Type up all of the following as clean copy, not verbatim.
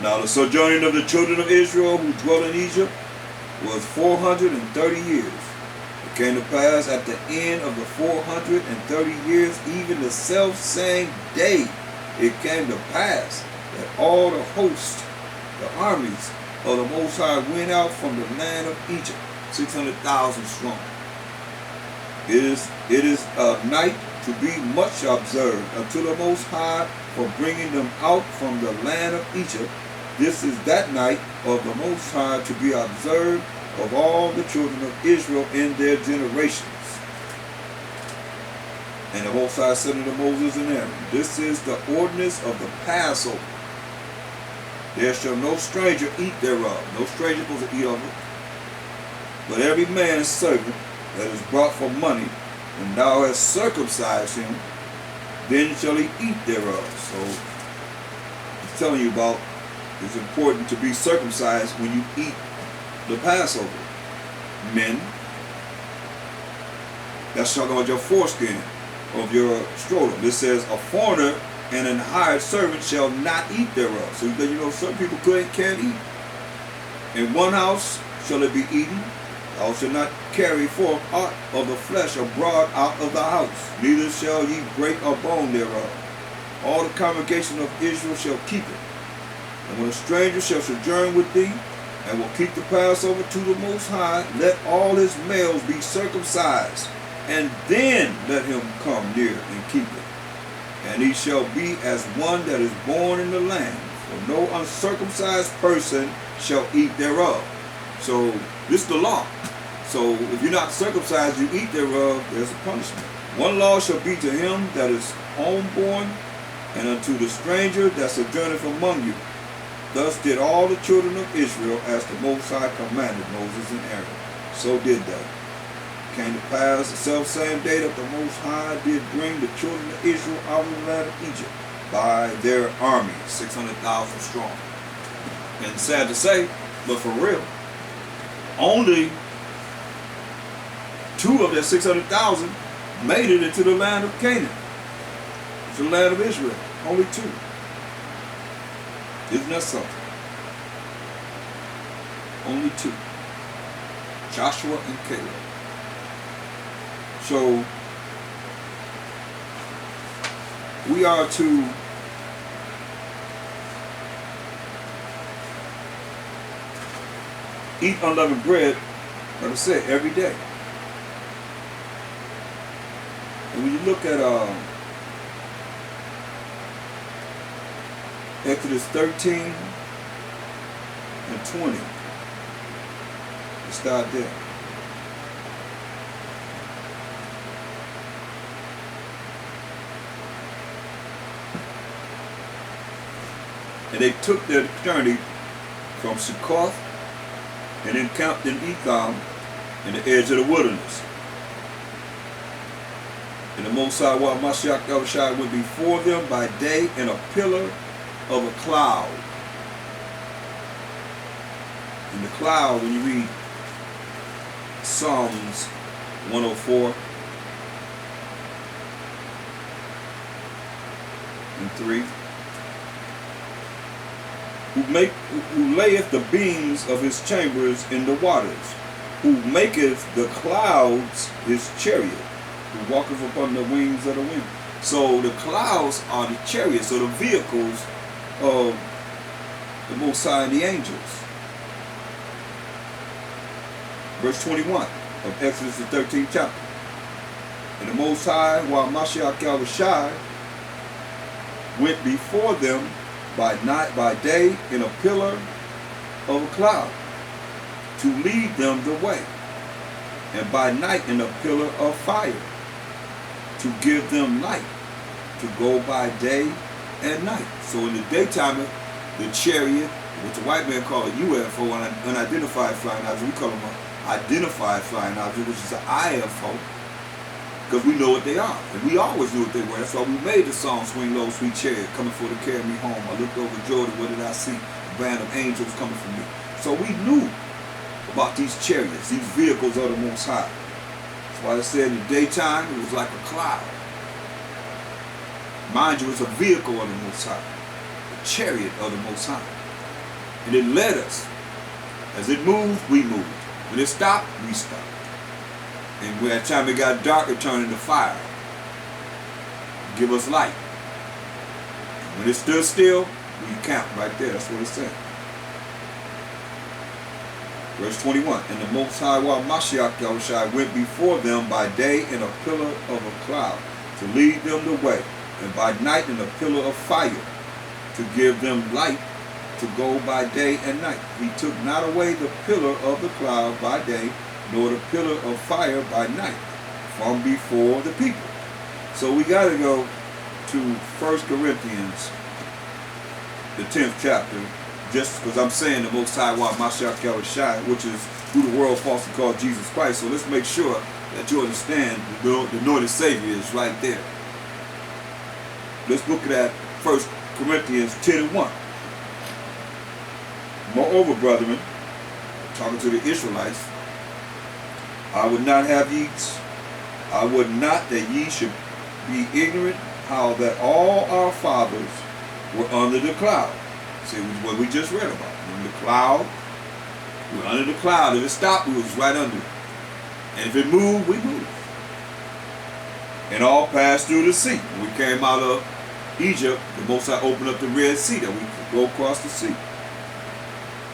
Now the sojourning of the children of Israel who dwelt in Egypt was 430 years. It came to pass at the end of the 430 years, even the self-same day, it came to pass that all the hosts, the armies of the Most High went out from the land of Egypt, 600,000 strong. It is a night to be much observed unto the Most High for bringing them out from the land of Egypt. This is that night of the Most High to be observed of all the children of Israel in their generations. And the Most High said unto Moses and Aaron, this is the ordinance of the Passover. There shall no stranger eat thereof. No stranger supposed to eat of it. But every man's servant that is brought for money, when thou hast circumcised him, then shall he eat thereof. So, it's telling you about it's important to be circumcised when you eat the Passover. Men, that's talking about your foreskin of your scrotum. It says, a foreigner and an hired servant shall not eat thereof. So you know some people can't eat. In one house shall it be eaten. Thou shalt not carry forth aught of the flesh abroad out of the house, neither shall ye break a bone thereof. All the congregation of Israel shall keep it. And when a stranger shall sojourn with thee, and will keep the Passover to the Most High, let all his males be circumcised, and then let him come near and keep it. And he shall be as one that is born in the land, for no uncircumcised person shall eat thereof. So this is the law. So if you're not circumcised, you eat thereof, there's a punishment. One law shall be to him that is homeborn, and unto the stranger that sojourneth among you. Thus did all the children of Israel as the Most High commanded Moses and Aaron. So did they. It came to pass the selfsame day that the Most High did bring the children of Israel out of the land of Egypt by their army, 600,000 strong. And sad to say, but for real, only 2 of their 600,000 made it into the land of Canaan. It's the land of Israel. Only 2. Isn't that something? Only 2. Joshua and Caleb. So we are to eat unleavened bread, like I said, every day. And when you look at Exodus 13 and 20, let's start there. And they took their journey from Succoth and encamped in Etham in the edge of the wilderness. And the Most High, while Mashayach Yahawashi went before them by day in a pillar of a cloud. In the cloud, when you read Psalms 104 and 3, who layeth the beams of his chambers in the waters, who maketh the clouds his chariot, who walketh upon the wings of the wind. So the clouds are the chariots, or the vehicles of the Most High and the angels. Verse 21 of Exodus the 13th chapter. And the Most High, while Mashayach Yahawashi went before them by day in a pillar of a cloud to lead them the way, and by night in a pillar of fire to give them light, to go by day and night. So in the daytime, the chariot, which the white man call a UFO, an unidentified flying object, we call them an identified flying object, which is an IFO, because we know what they are. And we always knew what they were. That's why we made the song, Swing Low, Sweet Chariot, coming for to carry me home. I looked over Jordan, what did I see? A band of angels coming for me. So we knew about these chariots, these vehicles of the Most High. That's why I said in the daytime, it was like a cloud. Mind you, it's a vehicle of the Most High, a chariot of the Most High. And it led us. As it moved, we moved. When it stopped, we stopped. And when that time it got dark, it turned into fire. Give us light. And when it stood still, we camped right there. That's what it said. Verse 21. And the Most High, while Mashayach Yahawashi went before them by day in a pillar of a cloud to lead them the way, and by night in a pillar of fire to give them light to go by day and night. He took not away the pillar of the cloud by day, nor the pillar of fire by night from before the people. So we got to go to 1 Corinthians, the 10th chapter, just because I'm saying the Most High One, Mashayach Yahawashi, which is who the world falsely called Jesus Christ. So let's make sure that you understand the anointed Savior is right there. Let's look at that 1 Corinthians 10 and 1. Moreover, brethren, talking to the Israelites, I would not have ye, I would not that ye should be ignorant how that all our fathers were under the cloud. See what we just read about. Under the cloud, we were under the cloud. If it stopped, we was right under it. And if it moved, we moved. And all passed through the sea. When we came out of Egypt, the Most High opened up the Red Sea that we could go across the sea.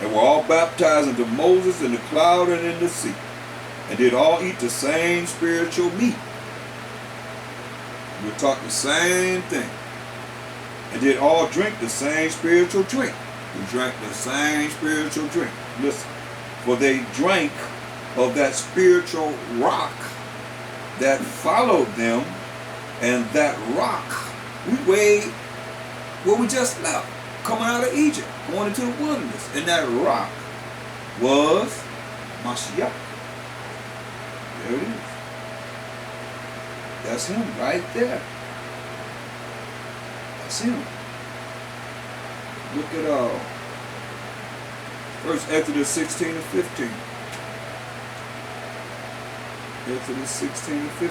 And were all baptized into Moses in the cloud and in the sea, and did all eat the same spiritual meat. We taught the same thing. And did all drink the same spiritual drink. We drank the same spiritual drink. Listen, for they drank of that spiritual rock that followed them, and that rock, we weighed where we just left, coming out of Egypt, going into the wilderness. And that rock was Mashayach. There it is. That's him right there. That's him. Look at first Exodus 16 and 15. Exodus 16 and 15.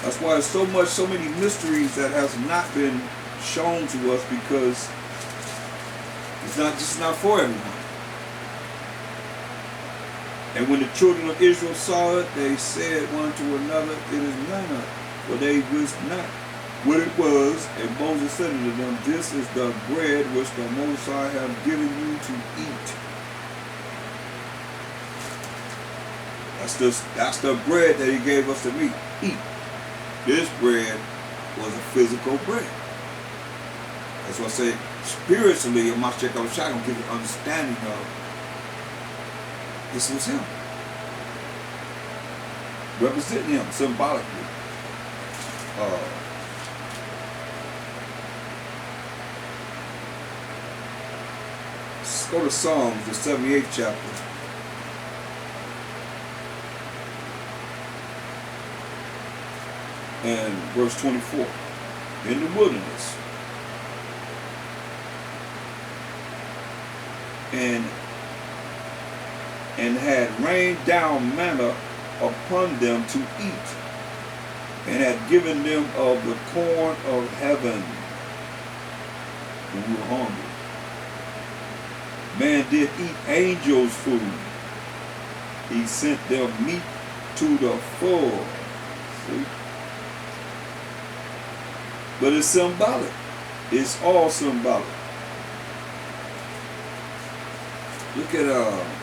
That's why there's so many mysteries that has not been shown to us, because it's not for everyone. And when the children of Israel saw it, they said one to another, it is manna, for they wist not what it was. And Moses said unto them, this is the bread which the Most High have given you to eat. That's the bread that he gave us to eat. This bread was a physical bread. That's why I say spiritually, in Mashayach Yahawashi will give you understanding of this was him. Representing him symbolically. Let's go to Psalms, the 78th chapter. And verse 24. In the wilderness. And had rained down manna upon them to eat, and had given them of the corn of heaven when we were hungry. Man did eat angels' food. He sent them meat to the full. See? But it's symbolic. It's all symbolic. Look at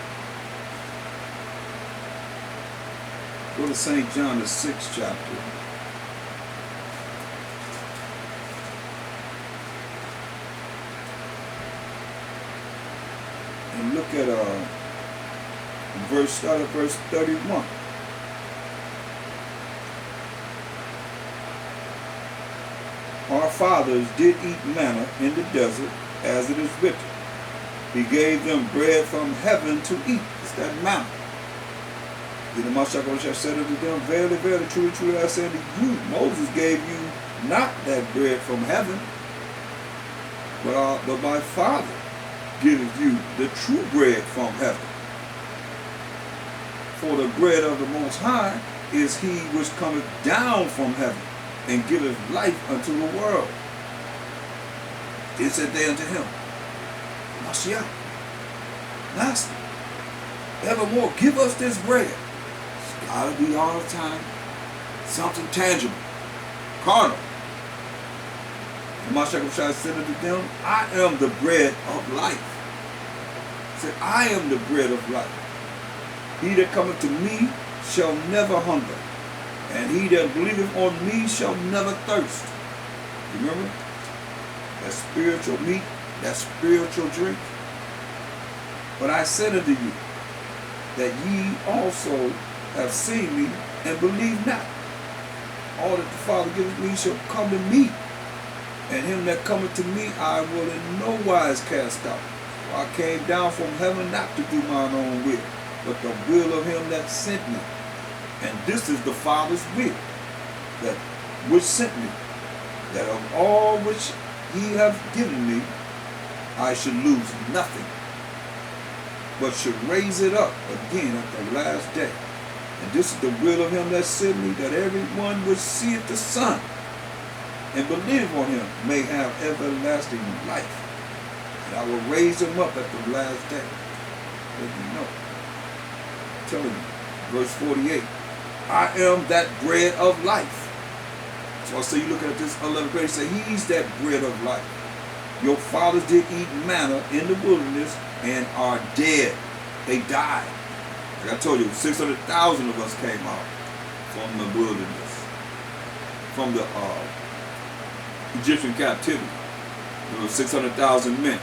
go to St. John, the 6th chapter. And look at start at verse 31. Our fathers did eat manna in the desert, as it is written. He gave them bread from heaven to eat. It's that manna. Then the Mashayach Yahawashi said unto them, verily, verily, truly, truly, I say unto you, Moses gave you not that bread from heaven, but my Father giveth you the true bread from heaven. For the bread of the Most High is he which cometh down from heaven, and giveth life unto the world. Then said they unto him, Mashayach, Master, evermore, give us this bread. It's got to be all the time something tangible, carnal. And Mashayach said unto them, I am the bread of life. He said, I am the bread of life. He that cometh to me shall never hunger, and he that believeth on me shall never thirst. Remember? That spiritual meat, that spiritual drink. But I said unto you, that ye also have seen me, and believe not. All that the Father giveth me shall come to me, and him that cometh to me I will in no wise cast out. For I came down from heaven not to do mine own will, but the will of him that sent me. And this is the Father's will, that which sent me, that of all which he hath given me, I should lose nothing, but should raise it up again at the last day. And this is the will of him that sent me, that everyone which seeth the Son and believeth on him may have everlasting life. And I will raise him up at the last day. Let you know. I'm telling you, verse 48, I am that bread of life. So I say, you look at this unleavened bread, say, he's that bread of life. Your fathers did eat manna in the wilderness and are dead. They died. Like I told you, 600,000 of us came out from the wilderness, from the Egyptian captivity. There were 600,000 men,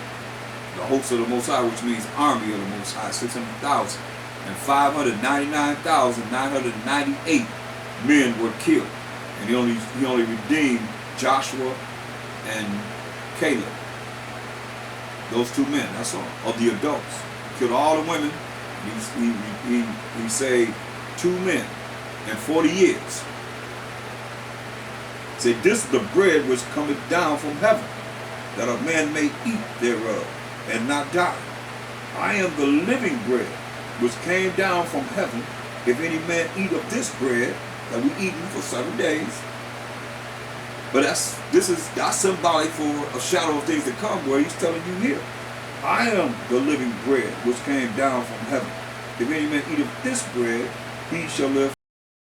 the host of the Most High, which means army of the Most High, 600,000. And 599,998 men were killed. And he only redeemed Joshua and Caleb. Those two men, that's all, of the adults. He killed all the women. He saved 2 men in 40 years. Say, this is the bread which cometh down from heaven, that a man may eat thereof, and not die. I am the living bread, which came down from heaven. If any man eat of this bread, that we eaten for 7 days. But that's symbolic for a shadow of things to come, where he's telling you here, I am the living bread which came down from heaven. If any man eat of this bread, he shall live